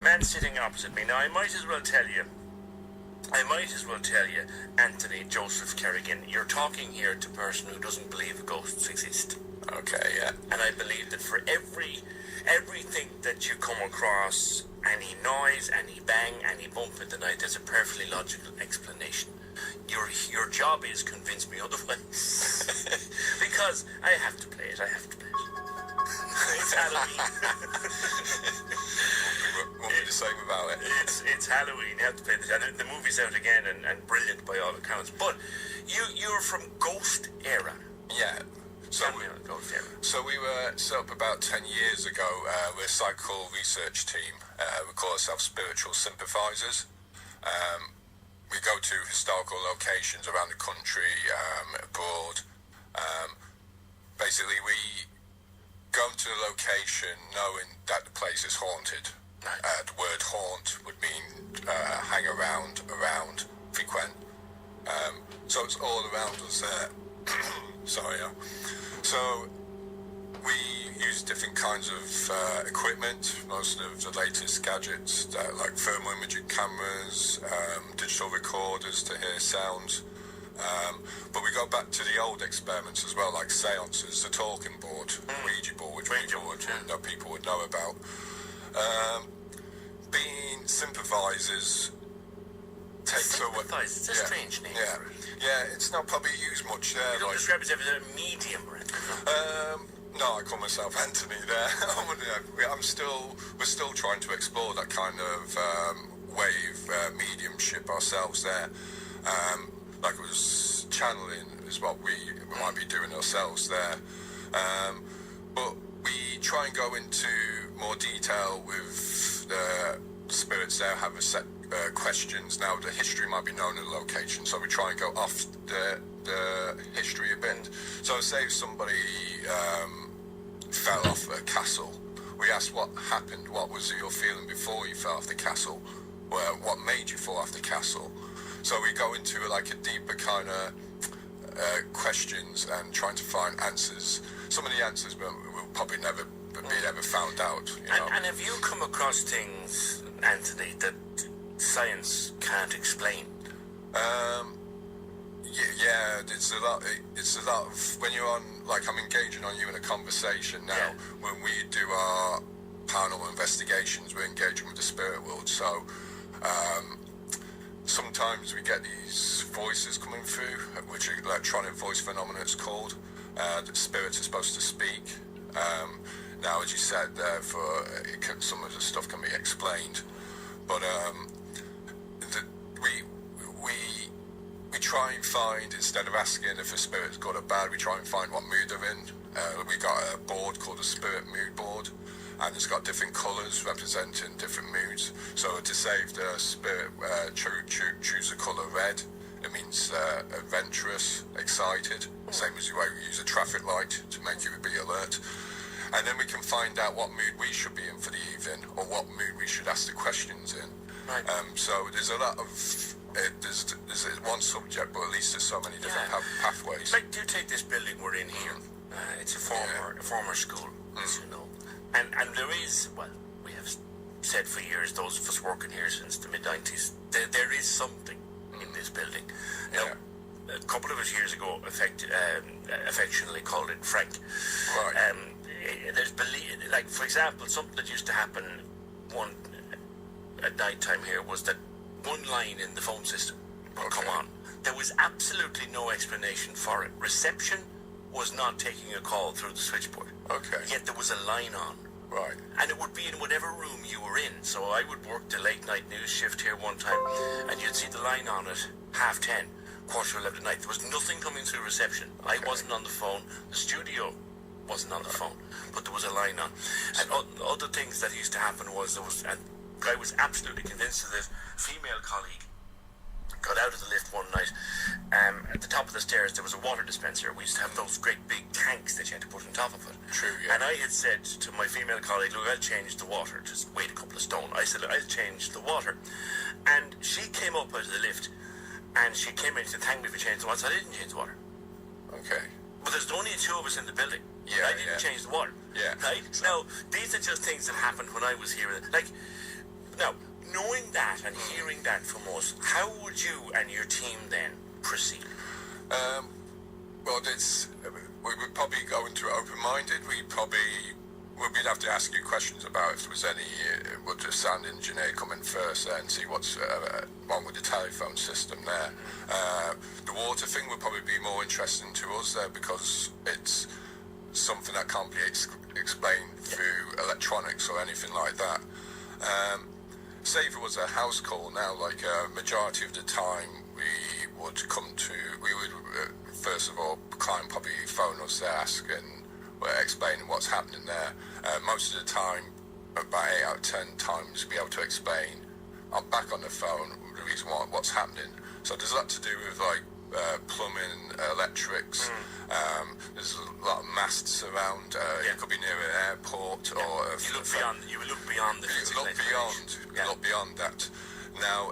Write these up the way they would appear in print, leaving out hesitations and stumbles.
Man sitting opposite me. Now, I might as well tell you, Anthony Joseph Kerrigan, you're talking here to a person who doesn't believe ghosts exist. Okay, yeah. And I believe that for everything that you come across, any noise, any bang, any bump in the night, there's a perfectly logical explanation. Your job is convince me otherwise. Because I have to play it. It's Halloween. Won't be the same about it. It's Halloween. You have to play this. And the movie's out again and brilliant by all accounts. But you're from GhostÉire. Yeah. So we were set up about 10 years ago. We're a psychical research team. We call ourselves spiritual sympathizers. We go to historical locations around the country, abroad. Basically, we go to a location knowing that the place is haunted. The word haunt would mean hang around, frequent. So it's all around us there. Sorry. So we use different kinds of equipment, most of the latest gadgets, like thermal imaging cameras, digital recorders to hear sounds. But we go back to the old experiments as well, like seances, the talking board, Ouija board, which people would know about. Being sympathizers takes away. It's a strange name. Yeah, for it. yeah, it's not probably used much there. You don't describe yourself as a medium or anything. No, I call myself Anthony there. We're still trying to explore that kind of wave mediumship ourselves there. Like it was channeling is what we might be doing ourselves there. But we try and go into more detail with the spirits there, have a set questions. Now the history might be known in the location, so we try and go off the history a bit. So say if somebody fell off a castle, we ask what happened, what was your feeling before you fell off the castle, what made you fall off the castle. So we go into like a deeper kind of questions and trying to find answers. Some of the answers will probably never be ever found out. You know? And have you come across things, Anthony, that science can't explain? Yeah, it's a lot of when you're on, like I'm engaging on you in a conversation now. Yeah. When we do our paranormal investigations, we're engaging with the spirit world. So sometimes we get these voices coming through, which are electronic voice phenomena it's called. That spirits are supposed to speak. Now, as you said, some of the stuff can be explained, but we try and find, instead of asking if a spirit's good or bad, we try and find what mood they're in. We got a board called a spirit mood board, and it's got different colours representing different moods. So to say if the spirit choose the colour red, it means adventurous, excited, same as the way we use a traffic light to make you be alert. And then we can find out what mood we should be in for the evening, or what mood we should ask the questions in. Right. So there's a lot of there's one subject, but at least there's so many different pathways. Like, do take this building we're in here. It's a former school, as you know, and there is, well, we have said for years, those of us working here since the mid-90s, there is something in this building. Now, a couple of us years ago, affectionately called it Frank. Right. There's like, for example, something that used to happen at night time here was that one line in the phone system would come on. There was absolutely no explanation for it. Reception was not taking a call through the switchboard. Okay. Yet there was a line on. Right. And it would be in whatever room you were in. So I would work the late night news shift here one time, and you'd see the line on at 10:30, 11:15 at night. There was nothing coming through reception. Okay. I wasn't on the phone. The studio wasn't on the phone, but there was a line on. And other things that used to happen was and I was absolutely convinced of this. Female colleague got out of the lift one night. At the top of the stairs there was a water dispenser. We used to have those great big tanks that you had to put on top of it. True, yeah. And I had said to my female colleague, look, I'll change the water, just wait a couple of stone. I said, I'll change the water. And she came up out of the lift and she came in to thank me for changing the water. So I didn't change the water. Okay. But there's only two of us in the building. Yeah, I didn't change the water. Yeah. Right? Now, these are just things that happened when I was here. Like, Now, knowing that and hearing that from us, how would you and your team then proceed? Well, we would probably go into it open-minded. We'd have to ask you questions about if there was any, would the sound engineer come in first there and see what's wrong with the telephone system there. The water thing would probably be more interesting to us there because it's something that can't be explained through electronics or anything like that. Say if it was a house call now, like majority of the time we would first of all, client probably phone us there asking, explaining what's happening there. Most of the time, about 8 out of 10 times, be able to explain. I'm back on the phone, the reason what's happening. So there's a lot to do with like plumbing, electrics. There's a lot of masts around. You could be near an airport or. You would look beyond the physical explanation. You look beyond that. Now,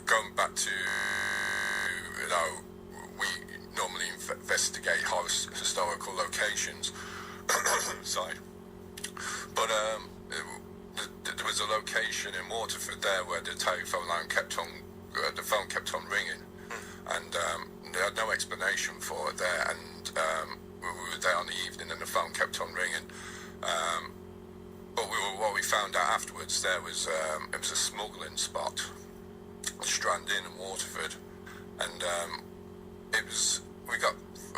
going back to, we normally investigate historical locations. Sorry. But there was a location in Waterford there where the telephone line the phone kept on ringing, and they had no explanation for it there, and we were there on the evening and the phone kept on ringing. But what we found out afterwards, there was it was a smuggling spot, Strand Inn in Waterford, and we got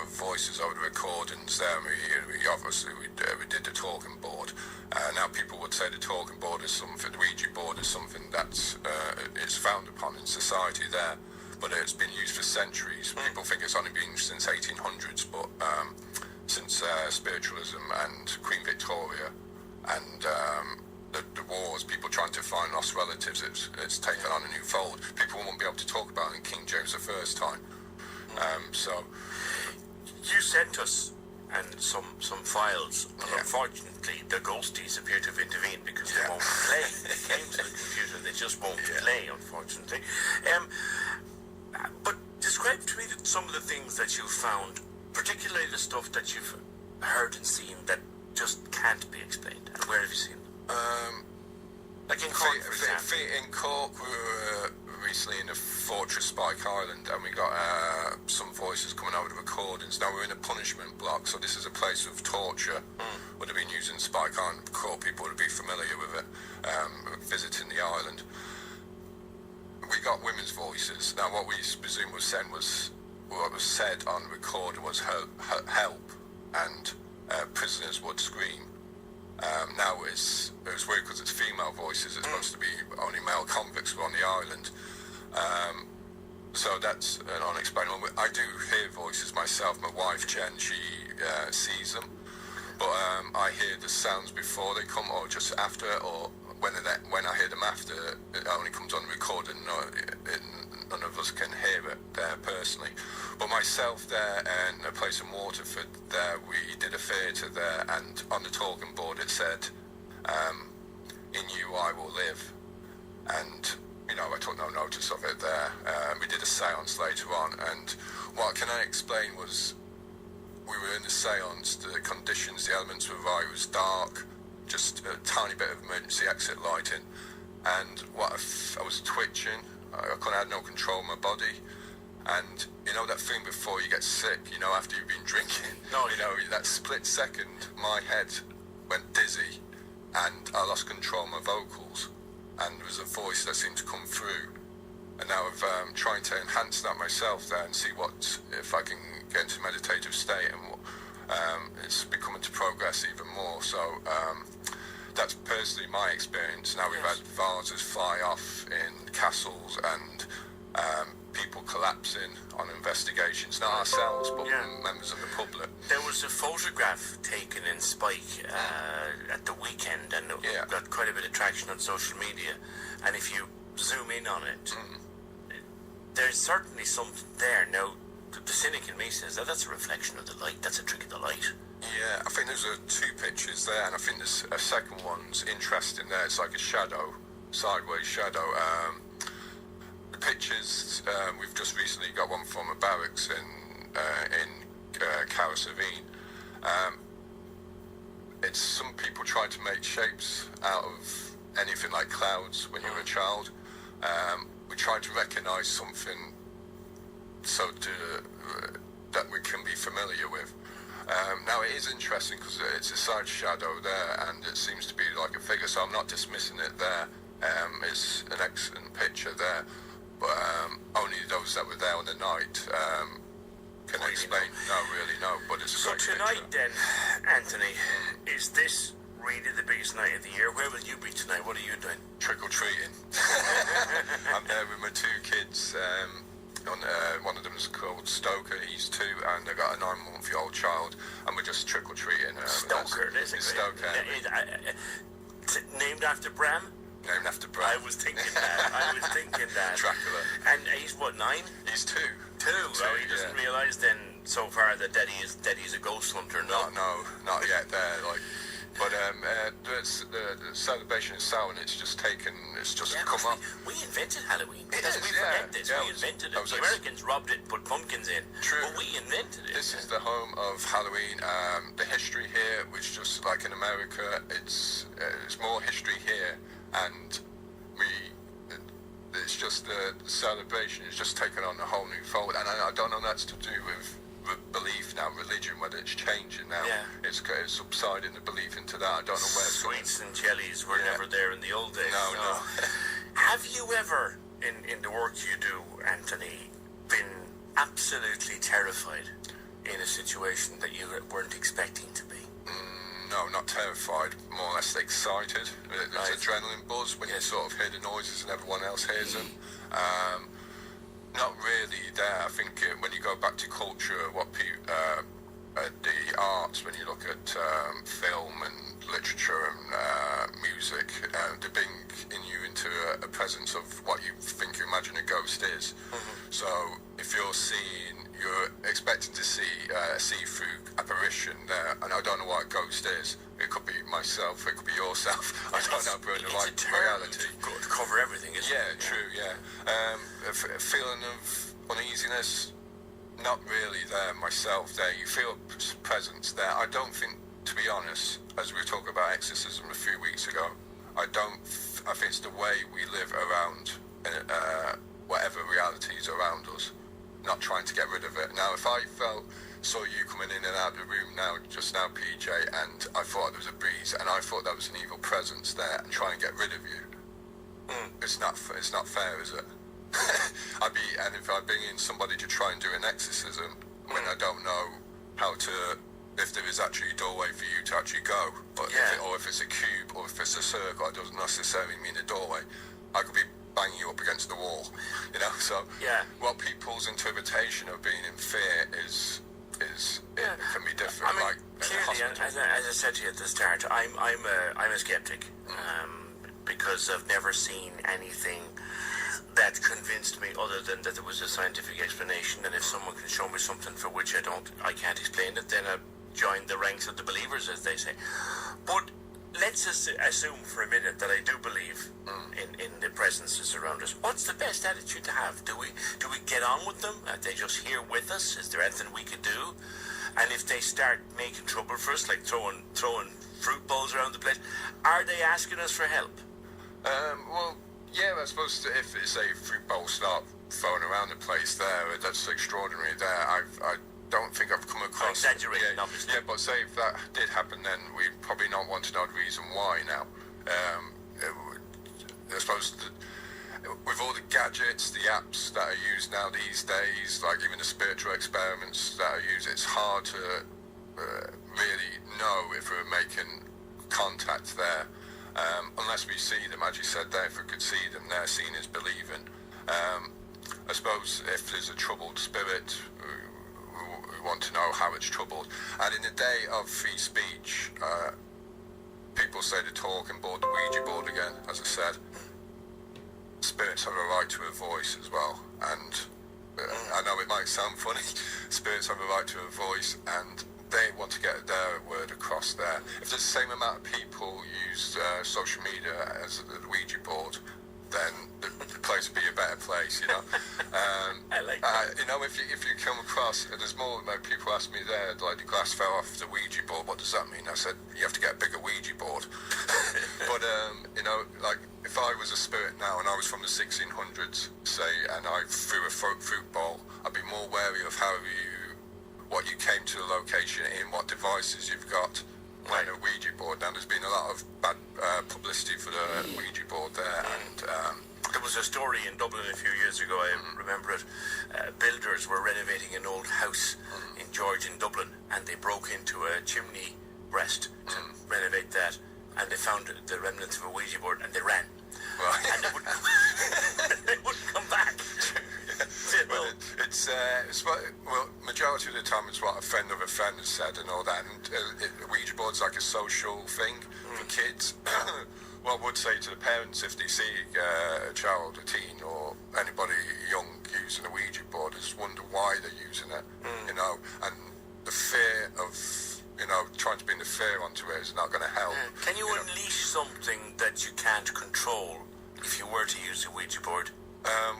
voices over the recordings there. We did the talking board. Now people would say the talking board is something, the Ouija board is something that's is frowned upon in society there, but it's been used for centuries. People think it's only been since 1800s, but since spiritualism and Queen Victoria and the wars, people trying to find lost relatives, it's taken on a new fold. People won't be able to talk about it in King James I time. So you sent us and some files. Unfortunately, the ghosties appear to have intervened because they won't play. They came to the computer, they just won't play, unfortunately. But describe to me some of the things that you found, particularly the stuff that you've heard and seen that just can't be explained. And where have you seen them? Like in Cork, for example. In Cork, we were recently in a fortress, Spike Island, and we got some voices coming out of the recordings. Now we're in a punishment block, so this is a place of torture. Would have been using Spike Island. Cork people would be familiar with it, visiting the island. We got women's voices. Now what we presume was what was said on record was help, and prisoners would scream. Now it was weird because it's female voices. It's supposed to be only male convicts were on the island. So that's an unexplained one. I do hear voices myself. My wife Jen, she sees them, but I hear the sounds before they come, or just after, or when I hear them after, it only comes on recording. None of us can hear it there personally. But myself there and a place in Waterford there, we did a theatre there, and on the talking board it said, "In you I will live," and I took no notice of it there. We did a séance later on, and what can I explain was we were in the séance, the conditions, the elements were right, it was dark, just a tiny bit of emergency exit lighting, and I was twitching. I had no control of my body, and that feeling before you get sick, after you've been drinking, that split second, my head went dizzy, and I lost control of my vocals, and there was a voice that seemed to come through, and now I'm trying to enhance that myself there and see if I can get into a meditative state, and it's becoming to progress even more. So that's personally my experience. Now we've had vases fly off in castles and people collapsing on investigations, not ourselves, but members of the public. There was a photograph taken in Spike at the weekend, and it got quite a bit of traction on social media. And if you zoom in on it, there's certainly something there. Now, the cynic in me says that's a reflection of the light. That's a trick of the light. Yeah, I think there's 2 pictures there, and I think there's a second one's interesting there. It's like a shadow, sideways shadow. The pictures, we've just recently got one from a barracks in Carasavine. it's some people try to make shapes out of anything like clouds when you're a child. We try to recognise something that we can be familiar with. Now it is interesting because it's a side shadow there, and it seems to be like a figure. So I'm not dismissing it there. It's an excellent picture there, but only those that were there on the night can explain. No, really, no. But it's a great tonight, picture. then, Anthony, is this really the biggest night of the year? Where will you be tonight? What are you doing? Trick or treating. I'm there with my 2 kids. One of them is called Stoker, he's 2, and I got a 9-month-old child, and we're just trick or treating. Stoker, isn't it? Stoker. Named after Bram? Named after Bram. I was thinking that. Dracula. And he's what, 9? He's 2. 2. Well, he doesn't realise then so far that Daddy's a ghost hunter. No, not yet. There, like. But the celebration is Samhain. It's just come up. We invented Halloween. We forget this. We invented it. The Americans robbed it and put pumpkins in. True. But we invented it. This is the home of Halloween. The history here, which just like in America, it's more history here, and it's just the celebration is just taken on a whole new fold. And I don't know that's to do with belief now, religion, whether it's changing now. Yeah. It's subsiding the belief into that. I don't know where it's sweets and jellies were never there in the old days. No. Have you ever, in the work you do, Anthony, been absolutely terrified in a situation that you weren't expecting to be? No, not terrified, more or less excited. There's adrenaline buzz when you sort of hear the noises and everyone else hears them. Not really there. I think when you go back to culture, the arts, when you look at film and literature and music, they bring in you into a presence of what you think you imagine a ghost is. Mm-hmm. So if you're expecting to see a see-through apparition there, and I don't know what a ghost is. It could be myself, it could be yourself. I don't know, but it's a reality. To cover everything, isn't it? Yeah, true, yeah. A feeling of uneasiness, not really there myself there. You feel a presence there. I don't think, to be honest, as we were talking about exorcism a few weeks ago, I think it's the way we live around whatever reality is around us, not trying to get rid of it. Now, if I saw you coming in and out of the room just now, PJ, and I thought there was a breeze, and I thought there was an evil presence there, and try and get rid of you, it's not fair, is it? And if I bring in somebody to try and do an exorcism, when I don't know if there is actually a doorway for you to actually go, or if it's a cube, or if it's a circle, it doesn't necessarily mean a doorway. I could be banging you up against the wall, so what people's interpretation of being in fear is it can be different. I mean, clearly, as I said to you at the start, I'm a skeptic because I've never seen anything that convinced me other than that there was a scientific explanation, and if someone can show me something for which I can't explain it, then I join the ranks of the believers, as they say. But let's assume for a minute that I do believe in the presences around us. What's the best attitude to have? Do we get on with them? Are they just here with us? Is there anything we could do? And if they start making trouble for us, like throwing fruit bowls around the place, are they asking us for help? Well, yeah, I suppose if it's a fruit bowl start throwing around the place there, that's extraordinary there. I don't think I've come across... Exaggerating, obviously. Yeah, but say if that did happen, then we'd probably not want to know the reason why now. I suppose with all the gadgets, the apps that are used now these days, like even the spiritual experiments that are used, it's hard to really know if we're making contact there. Unless we see them, as you said there, if we could see them there, seeing is believing. I suppose if there's a troubled spirit, we want to know how it's troubled. And in the day of free speech, people say the talking board, the Ouija board again, as I said. Spirits have a right to a voice as well. And I know it might sound funny, spirits have a right to a voice, and they want to get their word across there. If there's the same amount of people use social media as the Ouija board, then the place would be a better place, you know. I like that. You know, if you come across, there's more like people ask me there, like the glass fell off the Ouija board. What does that mean? I said you have to get a bigger Ouija board. But you know, like if I was a spirit now and I was from the 1600s, say, and I threw a fruit bowl, I'd be more wary of what you came to the location in, what devices you've got. Like a Ouija board. Now there's been a lot of bad publicity for the Ouija board there, and there was a story in Dublin a few years ago, I remember it. Builders were renovating an old house in George in Dublin, and they broke into a chimney breast to renovate that, and they found the remnants of a Ouija board, and they ran. Right. And they wouldn't come back. Well, majority of the time it's what a friend of a friend has said and all that, and Ouija board's like a social thing for kids. Well, I would say to the parents, if they see a child, a teen, or anybody young using a Ouija board, just wonder why they're using it, you know, and the fear of, you know, trying to bring the fear onto it is not going to help. Can you unleash something that you can't control if you were to use a Ouija board?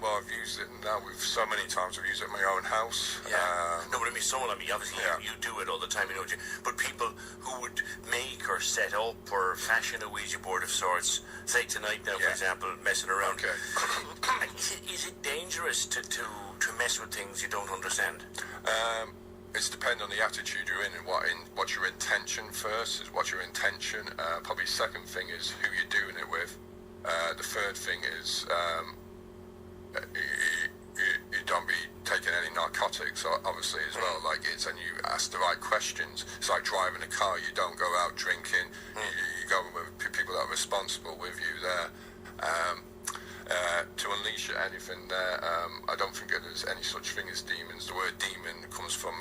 Well, I've used it now so many times. I've used it in my own house. Yeah. No, but I mean, someone like me, obviously you do it all the time, you know. But people who would make or set up or fashion a Ouija board of sorts, say tonight now, for example, messing around. Okay. Is it dangerous to mess with things you don't understand? It's depending on the attitude you're in and what's your intention first. Is what's your intention. Probably second thing is who you're doing it with. The third thing is you don't be taking any narcotics, obviously, as well. Like and you ask the right questions. It's like driving a car. You don't go out drinking. You go with people that are responsible with you there. To unleash anything there, I don't think there's any such thing as demons. The word demon comes from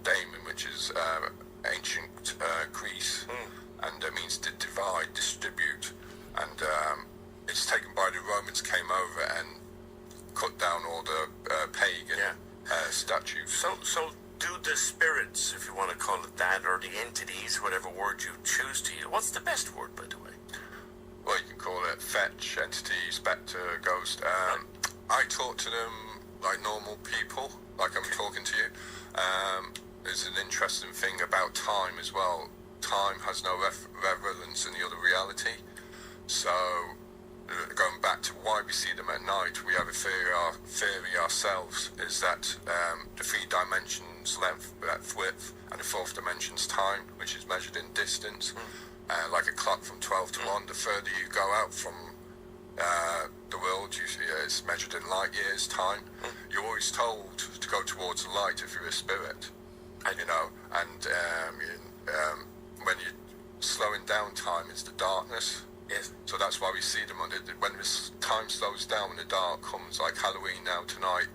daemon, which is ancient Greece, and it means to divide, distribute, and it's taken by the Romans, came over and cut down all the pagan statues. So do the spirits, if you want to call it that, or the entities, whatever word you choose to use, what's the best word, by the way? Well, you can call it fetch, entity, spectre, ghost. I talk to them like normal people, like I'm talking to you. There's an interesting thing about time as well. Time has no relevance in the other reality. So, going back to why we see them at night, we have a theory ourselves, is that the 3 dimensions, length, breadth, width, and the 4th dimension's time, which is measured in distance. Like a clock from 12 to 1, the further you go out from the world, it's measured in light years time. You're always told to go towards the light if you're a spirit, you know, and when you're slowing down time, it's the darkness. Yes. So that's why we see them when this time slows down, when the dark comes, like Halloween now tonight,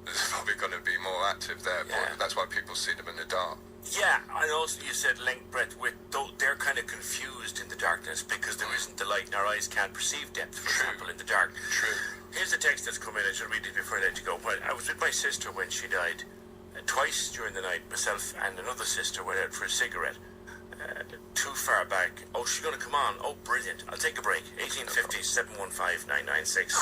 there's probably going to be more active there, but that's why people see them in the dark. Yeah, and also you said length, breadth, width. They're kind of confused in the darkness because there isn't the light and our eyes can't perceive depth, for example, in the dark. True. Here's the text that's come in. I should read it before I let you go. I was with my sister when she died. Twice during the night, myself and another sister went out for a cigarette. Too far back. Oh, she's going to come on. Oh, brilliant. I'll take a break. 1850-715-996.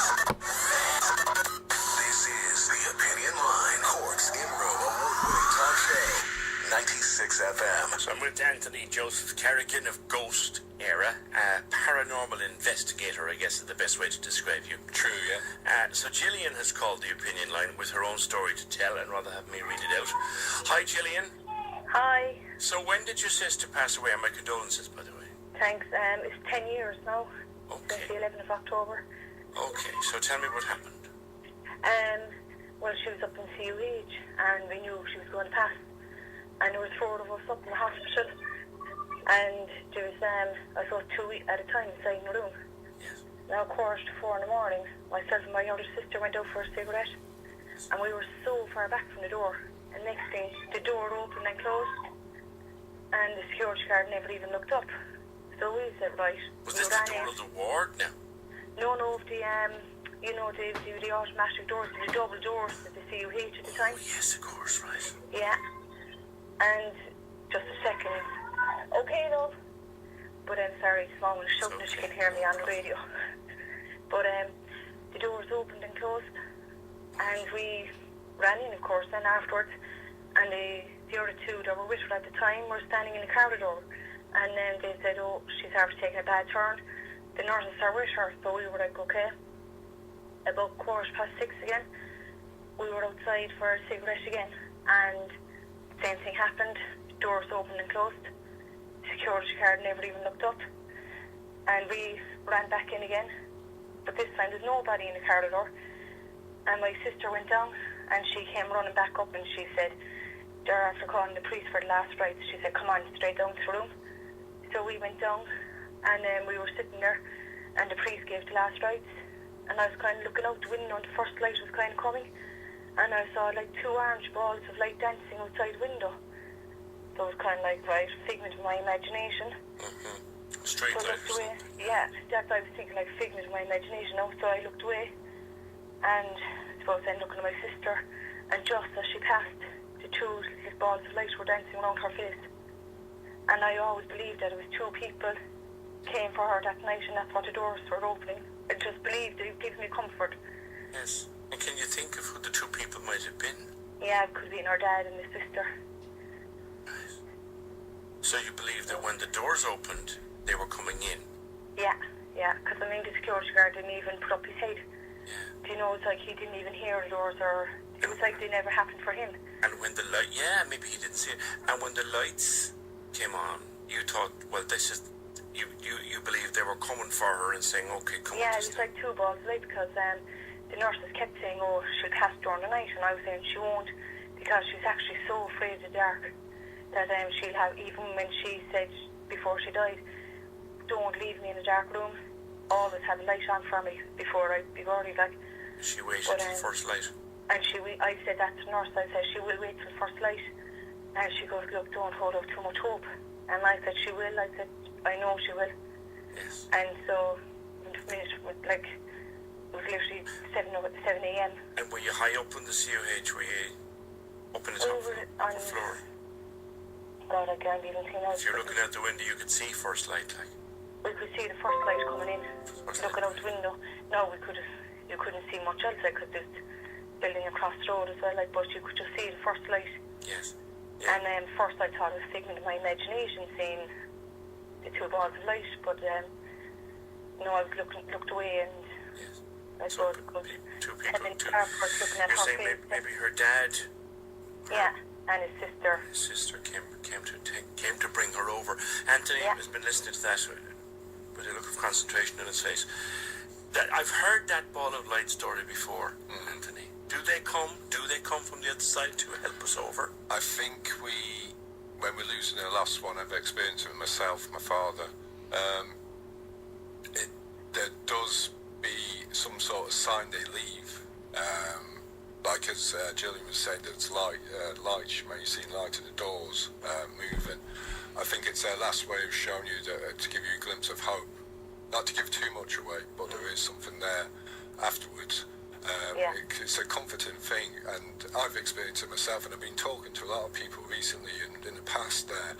This is The Opinion Line, Cork's in-room award-winning talk show. 96 FM. So I'm with Anthony Joseph Carrigan of GhostÉire, a paranormal investigator, I guess is the best way to describe you. True, yeah. So Gillian has called the opinion line with her own story to tell and rather have me read it out. Hi, Gillian. Hi. So when did your sister pass away? And my condolences, by the way. Thanks. It's 10 years now. Okay. Since the 11th of October. Okay, so tell me what happened. Well, she was up in CUH and we knew she was going to pass. And there was 4 of us up in the hospital. And there was, I saw 2 at a time inside the room. Yes. Now, 3:45 in the morning, myself and my older sister went out for a cigarette. And we were so far back from the door. And next thing, the door opened and closed. And the security guard never even looked up. So we said, right. Was this the door of the ward now? No, the the automatic doors, the double doors at the CUH at the time. Oh, yes, of course, right. Yeah. And just a second. Okay, love. But I'm sorry, it's mom was shouting that she can hear me on the radio. But the doors opened and closed, and we ran in, of course, then afterwards, and the other two that were with her at the time were standing in the corridor, and then they said, oh, she's after taking a bad turn. The nurses are with her, so we were like, okay. About 6:15 again, we were outside for a cigarette again, and same thing happened. Doors opened and closed. Security guard never even looked up, and we ran back in again. But this time there's nobody in the corridor, and my sister went down, and she came running back up, and she said, they're after calling the police for the last rites. She said, come on, straight down to the room. So we went down, and we were sitting there, and the priest gave the last rites, and I was kind of looking out the window, and the first light was kind of coming, and I saw like 2 orange balls of light dancing outside the window. So it was kind of like, right, figment of my imagination. Mm-hmm. Straight so I light. looked away. Yeah, that's what I was thinking, like figment of my imagination now. So I looked away, and I suppose then looking at my sister, and just as she passed, the 2 little balls of light were dancing around her face. And I always believed that it was 2 people came for her that night, and that's what the doors were opening. I just believed it gives me comfort. Yes. And can you think of who the 2 people might have been? Yeah, it could have been her dad and his sister. Right. So you believe that when the doors opened, they were coming in? Yeah, because I mean the security guard didn't even put up his head. Yeah. Do you know, it's like he didn't even hear the doors, or it was like they never happened for him. And when the light, yeah, maybe he didn't see it. And when the lights came on, you thought, well, this is, you believed they were coming for her and saying, okay, come on. Yeah, it was like 2 balls of light, because the nurses kept saying, oh, she'll pass during the night, and I was saying she won't, because she's actually so afraid of the dark that she'll have, even when she said before she died, don't leave me in a dark room, always have a light on for me before I be buried, like. She waited till the first light. And I said that to the nurse, I said she will wait till the first light, and she goes, look, don't hold out too much hope. And I said she will, I said, I know she will. Yes. And so, in a minute, like, it was literally 7 a.m. And were you high up on the COH? Were you up in the top on the floor? God, I can't even think now. If you're looking out the window, you could see first light, like. We could see the first light coming in, looking out the window. No, you couldn't see much else, like, because there's building across the road as well, like, but you could just see the first light. Yes. Yeah. And first I thought it was a figment of my imagination, seeing the 2 balls of light, but I was looked away, and yes. I So suppose it was 2 people. looking at You're her saying face. maybe her dad. Yeah, and his sister. His sister came to bring her over. Anthony has been listening to that with a look of concentration in his face. That I've heard that ball of light story before, Anthony. Do they come from the other side to help us over? I think when we're losing the last one, I've experienced it myself, my father. There does be some sort of sign they leave. Like as Gillian was saying, there's light. You may have seen light in the doors moving. I think it's their last way of showing you to give you a glimpse of hope. Not to give too much away, but there is something there afterwards. It's a comforting thing, and I've experienced it myself, and I've been talking to a lot of people recently and in the past there,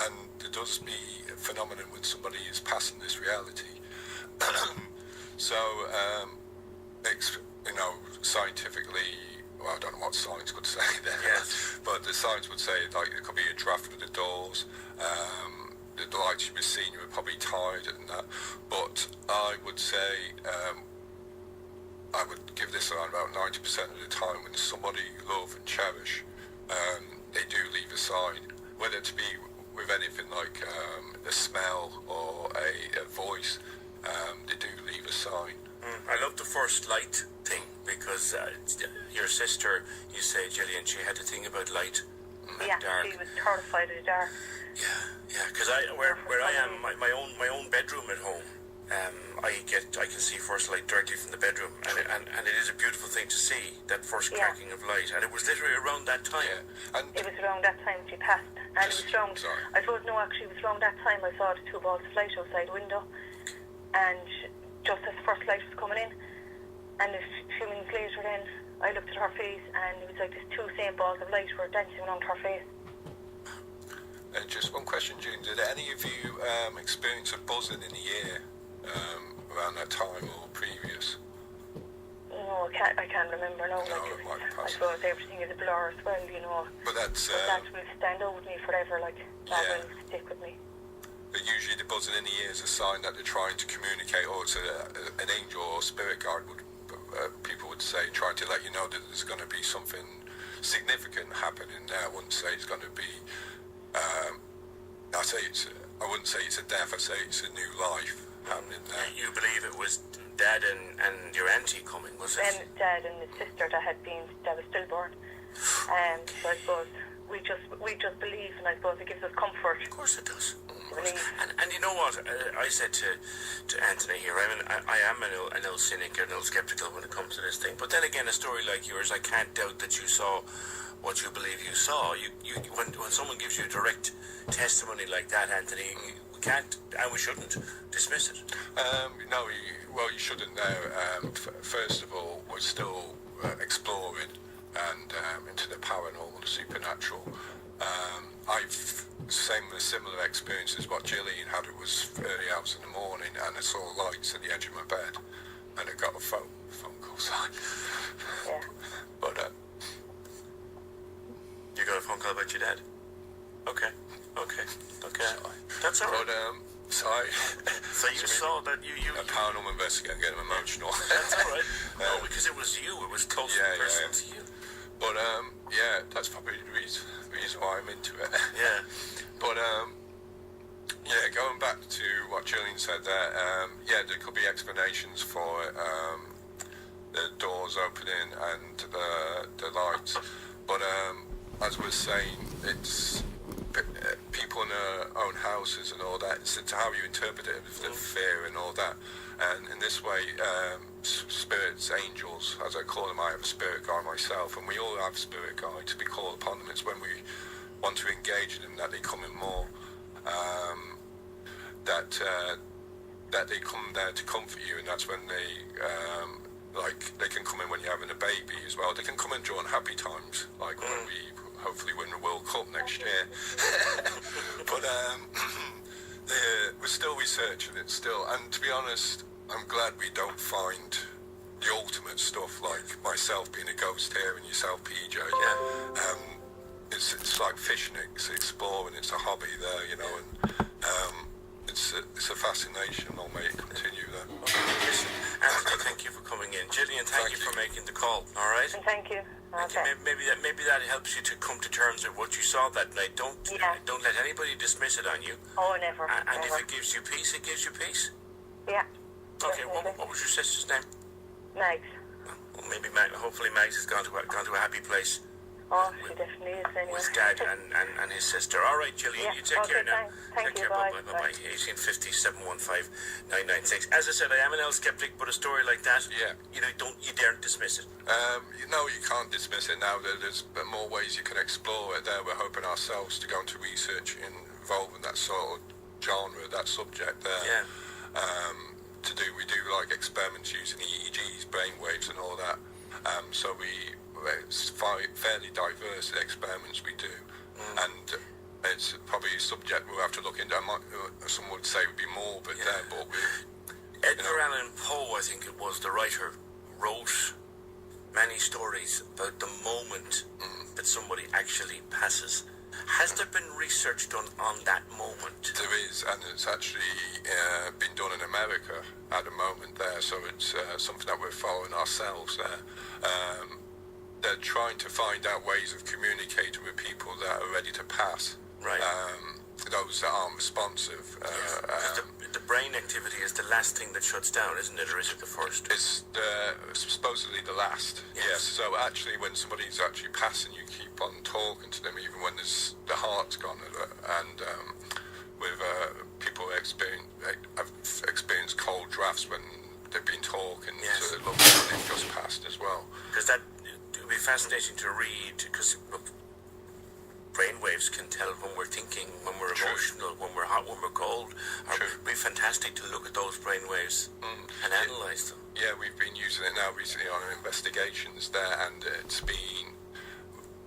and there does be a phenomenon when somebody is passing this reality. So, scientifically, well, I don't know what science would say there, but the science would say like it could be a draft with the doors. The lights you were seeing, you were probably tired and that, but I would say I would give this around about 90% of the time when somebody you love and cherish, they do leave a sign, whether it be with anything like a smell or a voice, they do leave a sign. I love the first light thing, because your sister, you say, Gillian, she had a thing about light and dark. She was terrified of the dark. Yeah, because where I am, my own bedroom at home, I can see first light directly from the bedroom, and it is a beautiful thing to see that first cracking of light, and it was literally around that time. And it was around that time she passed, and it was around. I suppose it was around that time I saw the 2 balls of light outside the window, and just as the first light was coming in, and a few minutes later, then I looked at her face, and it was like these 2 same balls of light were dancing around her face. Just one question, June. Did any of you experience a buzzing in the ear around that time or previous? I can't remember now. No, Like, it might I pass. suppose everything is a blur as well, you know. But that's But that will stand out with me forever, like, that Yeah. will stick with me. usually the buzzing in the ear is a sign that they're trying to communicate, or it's an angel or spirit guide would people would say, trying to let you know that there's going to be something significant happening there. I wouldn't say it's going to be. I wouldn't say it's a death. I say it's a new life happening there. You believe it was Dad and your auntie coming, was it? Then Dad and his sister that was stillborn. So I suppose we just believe, and I suppose it gives us comfort. Of course it does. Believe. And you know what? I said to Anthony here, I am an old cynic and an old skeptical when it comes to this thing. But then again, a story like yours, I can't doubt that you saw what you believe you saw. When someone gives you direct testimony like that, Anthony, we can't and we shouldn't dismiss it. No, you shouldn't now. First of all, we're still exploring and into the paranormal, the supernatural. I've similar experience as what Gillian had. It was early hours in the morning, and I saw lights at the edge of my bed, and I got a phone call sign. Yeah. But You got a phone call about your dad? Okay. That's all right. But so you saw that you a paranormal investigator, getting emotional. That's all right. No, because it was you. It was close and personal to you. But that's probably the reason why I'm into it. Yeah. But going back to what Gillian said there, there could be explanations for it, the doors opening and the lights. But as we're saying, it's people in their own houses and all that. It's how you interpret it, the fear and all that. And in this way, spirits, angels, as I call them, I have a spirit guide myself, and we all have spirit guides. We call upon them. It's when we want to engage them that they come in more. That they come there to comfort you, and that's when they can come in when you're having a baby as well. They can come in during happy times, like when we hopefully win the World Cup next year. But we're still researching it still, and to be honest, I'm glad we don't find the ultimate stuff like myself being a GhostÉire and yourself, PJ. Yeah. It's like fishing, it's exploring, it's a hobby there, you know, and it's a fascination. I'll make it continue there. Okay, listen, Anthony, thank you for coming in. Gillian, thank you for making the call. All right. And thank you. Okay. Maybe that helps you to come to terms with what you saw that night. Don't let anybody dismiss it on you. Oh, never. And never. if it gives you peace, it gives you peace. Yeah. Okay. What was your sister's name? Mags. Well, hopefully Mags has gone to a happy place. Oh, she definitely is anyway. With Dad and his sister. All right, Gillian, Yeah, you take care now. Thank Take you, care. bye. Bye. 1850-715-996. As I said, I am an old skeptic, but a story like that, you daren't dismiss it. You can't dismiss it now. There's more ways you can explore it there. We're hoping ourselves to go into research involving that sort of genre, that subject there. Yeah. We do like experiments using EEGs, brainwaves and all that. So it's fairly diverse, the experiments we do. And it's probably a subject we'll have to look into. Some would say it would be morbid there, but Edgar Allan Poe, I think it was, the writer, wrote many stories about the moment that somebody actually passes. Has there been research done on that moment? there is, and it's actually been done in America at the moment there, so it's something that we're following ourselves there. They're trying to find out ways of communicating with people that are ready to pass. Right. Those that aren't responsive. The brain activity is the last thing that shuts down, isn't it? Or is it the first? It's supposedly the last. Yes. So actually, when somebody's actually passing, you keep on talking to them, even when the heart's gone. And with people have experienced cold drafts when they've been talking. Yes. So it looks like they've just passed as well. Because that would be fascinating to read. Because brainwaves can tell when we're thinking, when we're emotional, when we're hot, when we're cold. It would be fantastic to look at those brainwaves and analyse them. Yeah, we've been using it now recently on our investigations there, and it's been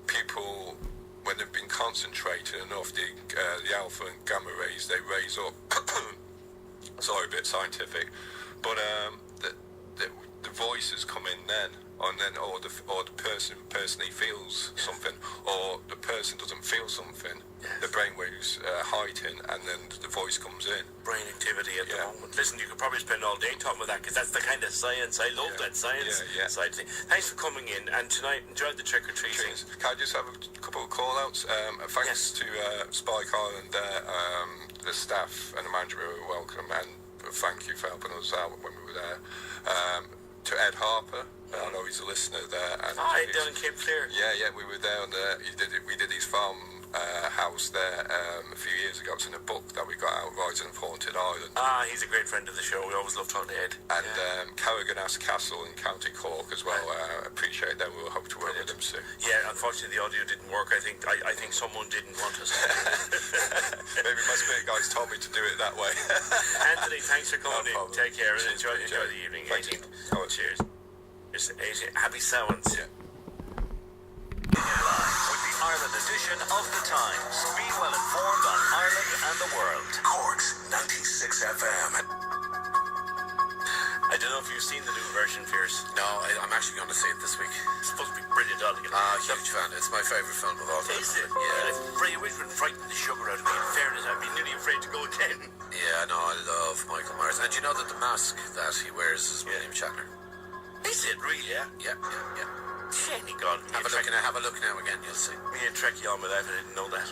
people, when they've been concentrating enough, the alpha and gamma rays, they raise up. Sorry, a bit scientific, but the voices come in then, and then or the person personally feels something, or the person doesn't feel something. Yes. The brainwaves heighten, and then the voice comes in. Brain activity at the moment. Listen, you could probably spend all day talking about that, because that's the kind of science. I love that science side thing. Thanks for coming in, and tonight, enjoy the trick-or-treating. Can I just have a couple of call-outs? Thanks to Spike Island there, the staff and the manager were welcome, and thank you for helping us out when we were there. To Ed Harper, I know he's a listener there. And down in Cape Clear. Yeah, we were there, and we did his farm house there a few years ago. It's in a book that we got out, Rising of Haunted Island. He's a great friend of the show. We always love talking to Ed. And Carrigan-Ass Castle in County Cork as well. Appreciate them. We'll hope to work with them soon. Yeah, unfortunately the audio didn't work. I think someone didn't want us. Maybe my spirit guys told me to do it that way. Anthony, thanks for coming in. Take care and enjoy the evening. Thank you. Cheers. Just 18. Happy Samhains. With the Ireland edition of The Times. Be well informed on Ireland and the world. Cork's 96 FM. I don't know if you've seen the new version, Pearse. No, I'm actually going to see it this week. It's supposed to be brilliant, Ollie. Huge fan. It's my favourite film of all time. Is it? Yeah. It's always been frightening the sugar out of me. In fairness, I'd be nearly afraid to go again. Yeah, no, I love Michael Myers. And do you know that the mask that he wears is William Shatner? Is it really? Yeah. Yeah. Jenny God. Have a look now again, you'll see. Me and Trekkie all my life, I didn't know that.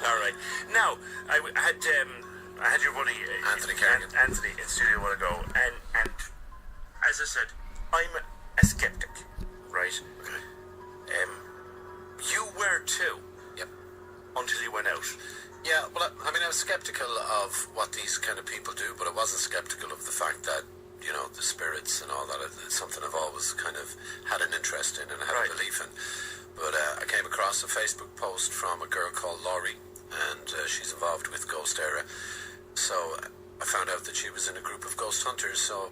All right. Now, I had your buddy Anthony Kerrigan. Anthony in studio a while ago, and as I said, I'm a skeptic, right? Okay. You were too. Yep. Until you went out. Yeah, well, I mean, I was skeptical of what these kind of people do, but I wasn't skeptical of the fact that, you know, the spirits and all that, it's something I've always kind of had an interest in and had a belief in. But I came across a Facebook post from a girl called Laurie, and she's involved with GhostÉire. So I found out that she was in a group of ghost hunters, so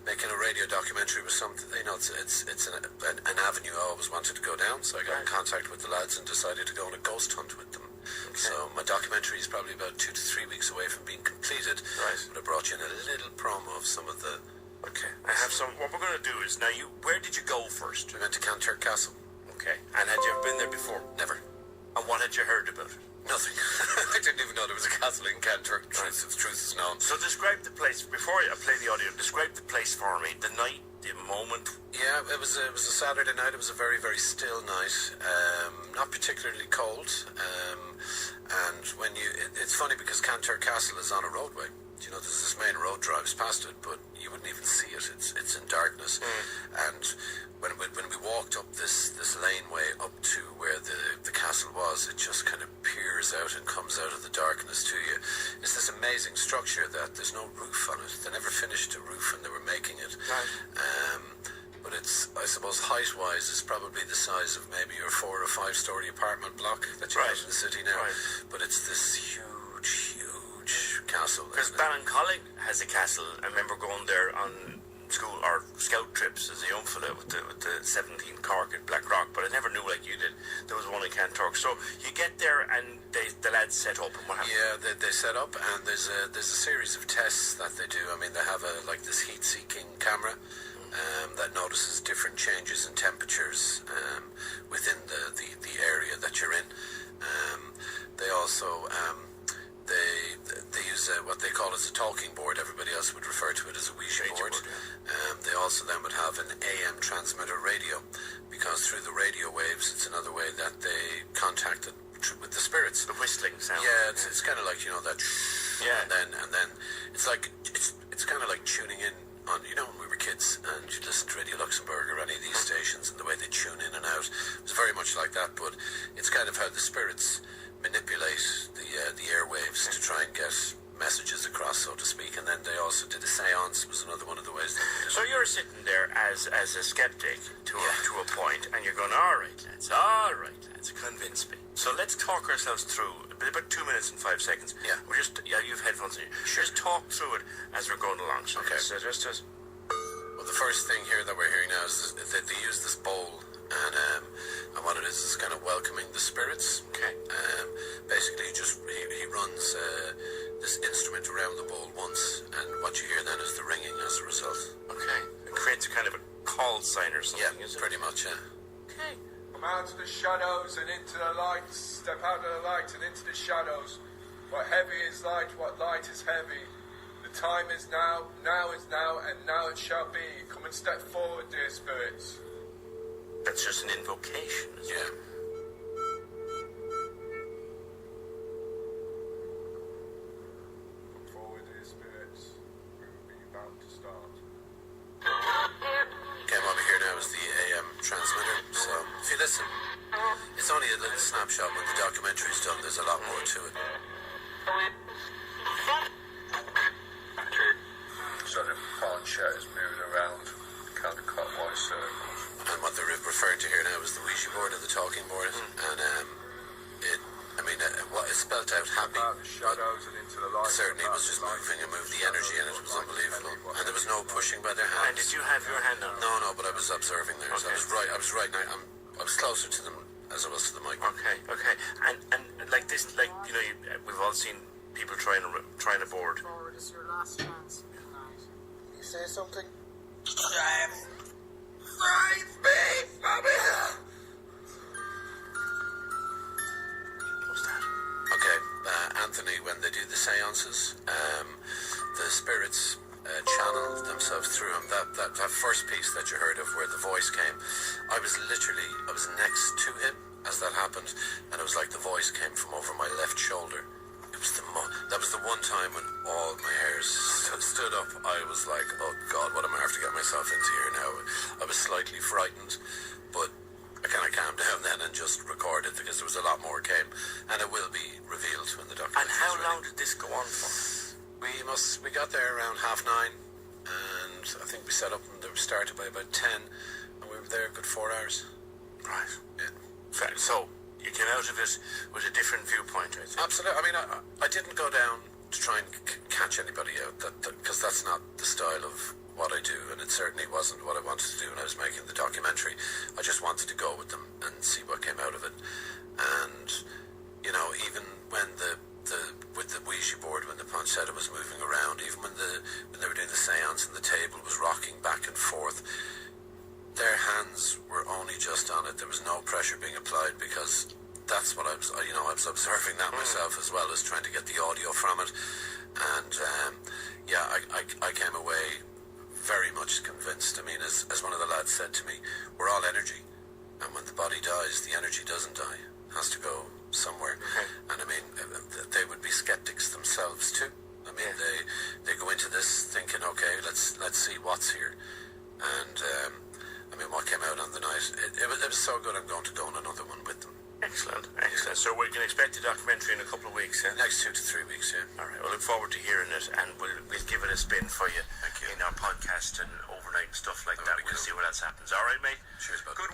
making a radio documentary was something, you know, it's an avenue I always wanted to go down, so I got in contact with the lads and decided to go on a ghost hunt with them. Okay. So my documentary is probably about 2 to 3 weeks away from being completed, but I brought you in a little promo of some of the... Okay, I have some... What we're going to do is, now, where did you go first? We went to Kanturk Castle. Okay, and had you ever been there before? Never. And what had you heard about it? Nothing. I didn't even know there was a castle in Kanturk. Truth is known. So describe the place, before I play the audio, describe the place for me. The night, the moment. Yeah, it was a Saturday night. It was a very, very still night. Not particularly cold. And when it's funny because Kanturk Castle is on a roadway. You know, there's this main road drives past it, but you wouldn't even see it. It's in darkness. And when we walked up this laneway up to where the castle was, it just kind of peers out and comes out of the darkness to you. It's this amazing structure that there's no roof on it. They never finished a roof when they were making it. But it's, I suppose, height-wise, it's probably the size of maybe your 4 or 5 story apartment block that you have in the city now. But it's this huge castle. Because Ballincollig has a castle. I remember going there on school or scout trips as a young fella with the 17 Cork at Black Rock, but I never knew like you did. There was one in Kanturk. So you get there and the lads set up, and what happens? Yeah, they set up, and there's a series of tests that they do. I mean, they have this heat-seeking camera that notices different changes in temperatures within the area that you're in. They also they use what they call as a talking board. Everybody else would refer to it as a Ouija board. They also then would have an AM transmitter radio, because through the radio waves, it's another way that they contacted with the spirits. The whistling sound. Yeah, it's kind of like, you know, that. Yeah. And then it's like it's kind of like tuning in on, you know, when we were kids and you'd listen to Radio Luxembourg or any of these stations and the way they tune in and out. It was very much like that, but it's kind of how the spirits manipulate the airwaves to try and get messages across, so to speak. And then they also did a seance, was another one of the ways they did it. So you're sitting there as a skeptic to a point, and you're going, all right, lads, convince me. So let's talk ourselves through about 2 minutes and 5 seconds. Yeah. We're just, you've headphones in. Just talk through it as we're going along. So okay. So just Well, the first thing here that we're hearing now is that they use this bowl, and what it is kind of welcoming the spirits. Okay. Basically, he runs this instrument around the bowl once, and what you hear then is the ringing as a result. Okay. It creates a kind of sign or something, Yeah, is it? pretty much, yeah. Okay. Come out of the shadows and into the light. Step out of the light and into the shadows. What heavy is light, what light is heavy. The time is now, now is now, and now it shall be. Come and step forward, dear spirits. That's just an invocation, isn't Yeah. it? Come forward, dear spirits. We will be about to start. Came over here now is the AM transmitter, so if you listen, it's only a little snapshot. When the documentary's done, there's a lot more to it. So the planchette is moving around counterclockwise circles. And what they're referring to here now is the Ouija board or the talking board, and what is spelt out happy. Out of the shadows and into the light. Certainly was just moving and moved the energy in it. It was unbelievable, and there was no pushing by their And hands. did you have your hand on it? No, but I was observing there. So Okay. I was right now. I was closer to them as I was to the mic. Okay. And like this, we've all seen people trying to board. Forward is your last chance tonight. You say something? What's that? Okay, Anthony, when they do the seances, the spirits channel themselves through him. That first piece that you heard of where the voice came, I was next to him as that happened, and it was like the voice came from over my left shoulder. It was that was the one time when all my hairs stood up. I was like, oh God, what am I have to get myself into here now? I was slightly frightened, but I kind of calmed down then and just recorded because there was a lot more came, and it will be revealed when the documentary. And how is ready. long did this go on for? We got there around 9:30, and I think we set up and they started by about 10, and we were there a good 4 hours. Right. Yeah. So you came out of it with a different viewpoint, I think. Absolutely. I mean, I didn't go down to try and catch anybody out, because that's not the style of what I do, and it certainly wasn't what I wanted to do when I was making the documentary. I just wanted to go with them and see what came out of it. And even when with the Ouija board, when the planchette was moving around, even when they were doing the seance and the table was rocking back and forth, their hands were only just on it. There was no pressure being applied, because that's what I was observing that myself, as well as trying to get the audio from it. And I came away very much convinced. I mean, as one of the lads said to me, we're all energy, and when the body dies, the energy doesn't die. It has to go somewhere. And I mean, they would be skeptics themselves too. I mean, they go into this thinking, okay, let's see what's here. And I mean, what came out on the night, it was so good. I'm going to go on another one with them. Excellent. So we can expect the documentary in a couple of weeks, yeah? Next 2 to 3 weeks, yeah. All right. We'll look forward to hearing it, and we'll give it a spin for you Thank you. in our podcast and overnight and stuff like That that. would be We'll cool. see what else happens. All right, mate? Cheers, bud. Good